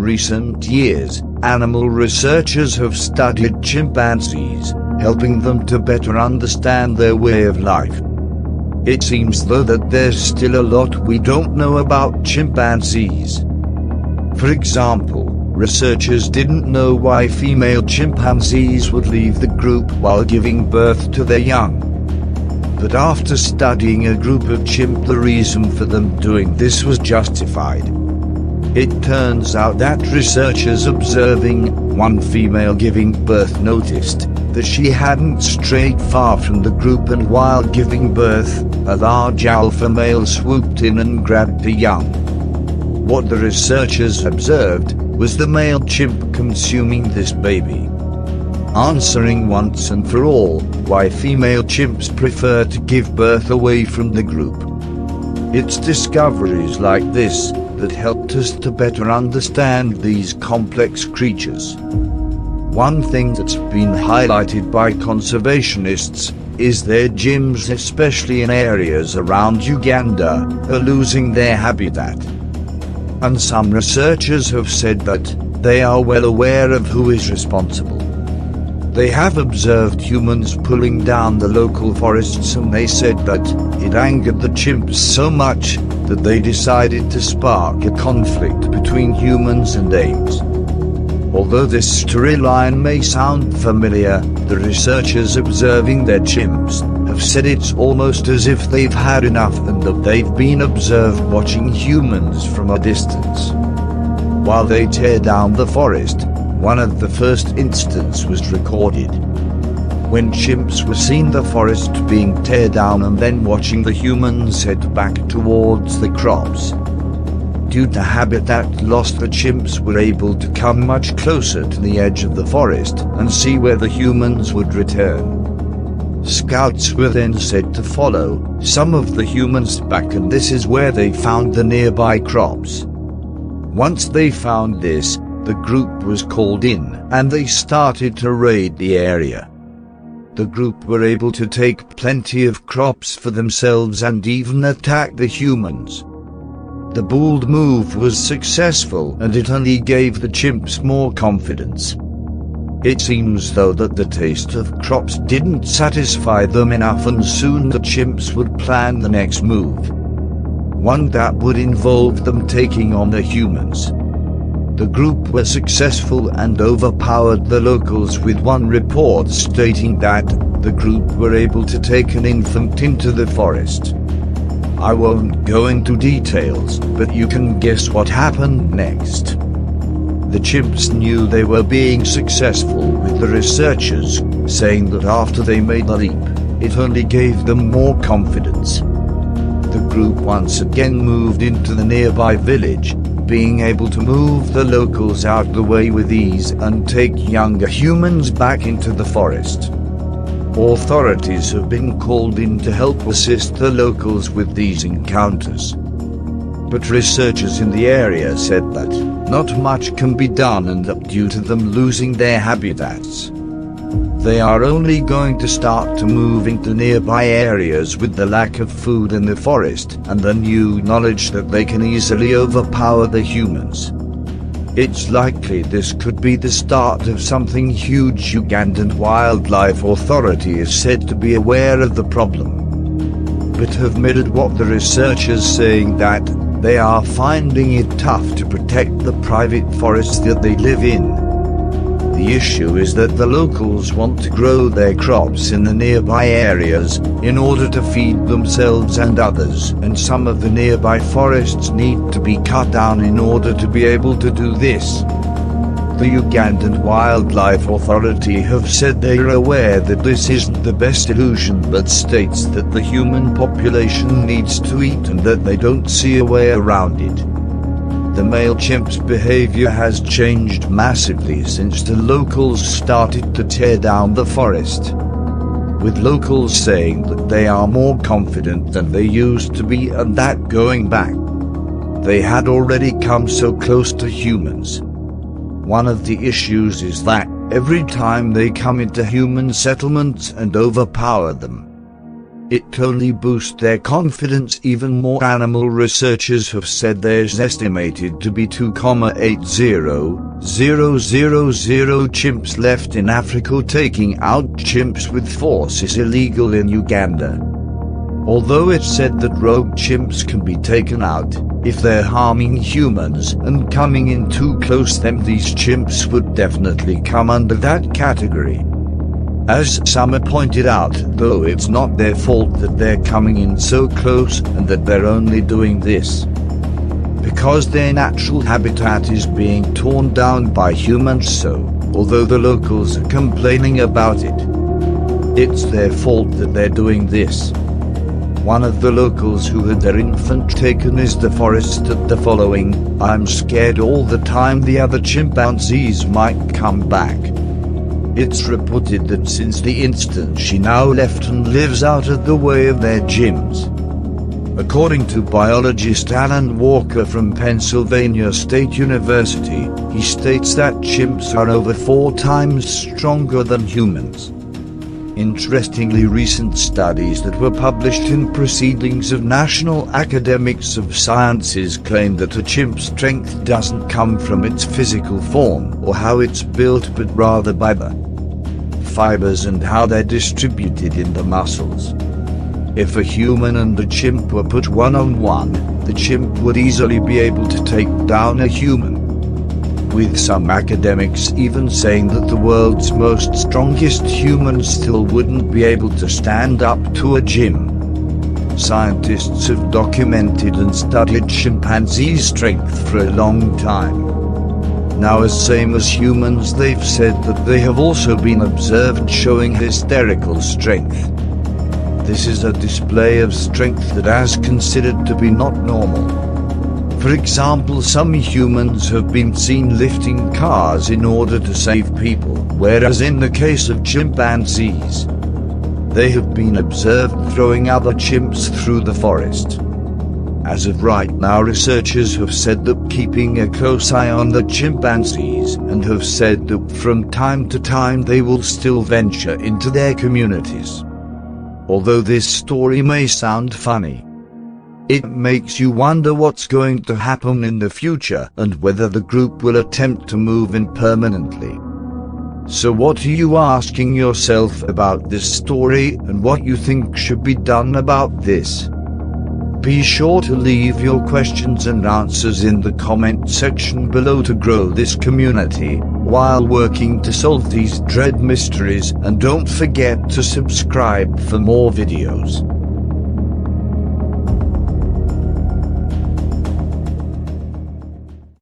In recent years, animal researchers have studied chimpanzees, helping them to better understand their way of life. It seems though that there's still a lot we don't know about chimpanzees. For example, researchers didn't know why female chimpanzees would leave the group while giving birth to their young. But after studying a group of chimp, the reason for them doing this was justified. It turns out that researchers observing one female giving birth noticed that she hadn't strayed far from the group, and while giving birth, a large alpha male swooped in and grabbed the young. What the researchers observed was the male chimp consuming this baby, answering once and for all why female chimps prefer to give birth away from the group. It's discoveries like this that helped us to better understand these complex creatures. One thing that's been highlighted by conservationists is their gyms, especially in areas around Uganda, are losing their habitat. And some researchers have said that they are well aware of who is responsible. They have observed humans pulling down the local forests, and they said that it angered the chimps so much that they decided to spark a conflict between humans and apes. Although this storyline may sound familiar, the researchers observing their chimps have said it's almost as if they've had enough and that they've been observed watching humans from a distance. While they tear down the forest, one of the first instances was recorded. When chimps were seen the forest being teared down and then watching the humans head back towards the crops. Due to habitat loss, the chimps were able to come much closer to the edge of the forest and see where the humans would return. Scouts were then said to follow some of the humans back, and this is where they found the nearby crops. Once they found this, the group was called in, and they started to raid the area. The group were able to take plenty of crops for themselves and even attack the humans. The bold move was successful, and it only gave the chimps more confidence. It seems though that the taste of crops didn't satisfy them enough, and soon the chimps would plan the next move. One that would involve them taking on the humans. The group were successful and overpowered the locals, with one report stating that the group were able to take an infant into the forest. I won't go into details, but you can guess what happened next. The chimps knew they were being successful, with the researchers saying that after they made the leap, it only gave them more confidence. The group once again moved into the nearby village, being able to move the locals out the way with ease and take younger humans back into the forest. Authorities have been called in to help assist the locals with these encounters. But researchers in the area said that not much can be done, and that due to them losing their habitats, they are only going to start to move into nearby areas with the lack of food in the forest and the new knowledge that they can easily overpower the humans. It's likely this could be the start of something huge. Ugandan Wildlife Authority is said to be aware of the problem, but have admitted what the researchers saying that they are finding it tough to protect the private forests that they live in. The issue is that the locals want to grow their crops in the nearby areas in order to feed themselves and others, and some of the nearby forests need to be cut down in order to be able to do this. The Ugandan Wildlife Authority have said they are aware that this isn't the best solution, but states that the human population needs to eat and that they don't see a way around it. The male chimp's behavior has changed massively since the locals started to tear down the forest, with locals saying that they are more confident than they used to be, and that going back, they had already come so close to humans. One of the issues is that every time they come into human settlements and overpower them, It only boosts their confidence even more. Animal researchers have said there's estimated to be 2,800,000 chimps left in Africa. Taking out chimps with force is illegal in Uganda. Although it's said that rogue chimps can be taken out, if they're harming humans and coming in too close, then these chimps would definitely come under that category. As some have pointed out, though, it's not their fault that they're coming in so close and that they're only doing this because their natural habitat is being torn down by humans. So, although the locals are complaining about it, it's their fault that they're doing this. One of the locals who had their infant taken is the forest at the following: "I'm scared all the time the other chimpanzees might come back." It's reported that since the instant she now left and lives out of the way of their gyms. According to biologist Alan Walker from Pennsylvania State University, he states that chimps are over 4 times stronger than humans. Interestingly, recent studies that were published in Proceedings of National Academics of Sciences claim that a chimp's strength doesn't come from its physical form or how it's built, but rather by the fibers and how they're distributed in the muscles. If a human and a chimp were put one-on-one, the chimp would easily be able to take down a human, with some academics even saying that the world's most strongest humans still wouldn't be able to stand up to a gym. Scientists have documented and studied chimpanzees' strength for a long time. Now, as same as humans, they've said that they have also been observed showing hysterical strength. This is a display of strength that is considered to be not normal. For example, some humans have been seen lifting cars in order to save people, whereas in the case of chimpanzees, they have been observed throwing other chimps through the forest. As of right now, researchers have said that keeping a close eye on the chimpanzees, and have said that from time to time they will still venture into their communities. Although this story may sound funny, it makes you wonder what's going to happen in the future and whether the group will attempt to move in permanently. So what are you asking yourself about this story, and what you think should be done about this? Be sure to leave your questions and answers in the comment section below to grow this community while working to solve these dread mysteries, and don't forget to subscribe for more videos.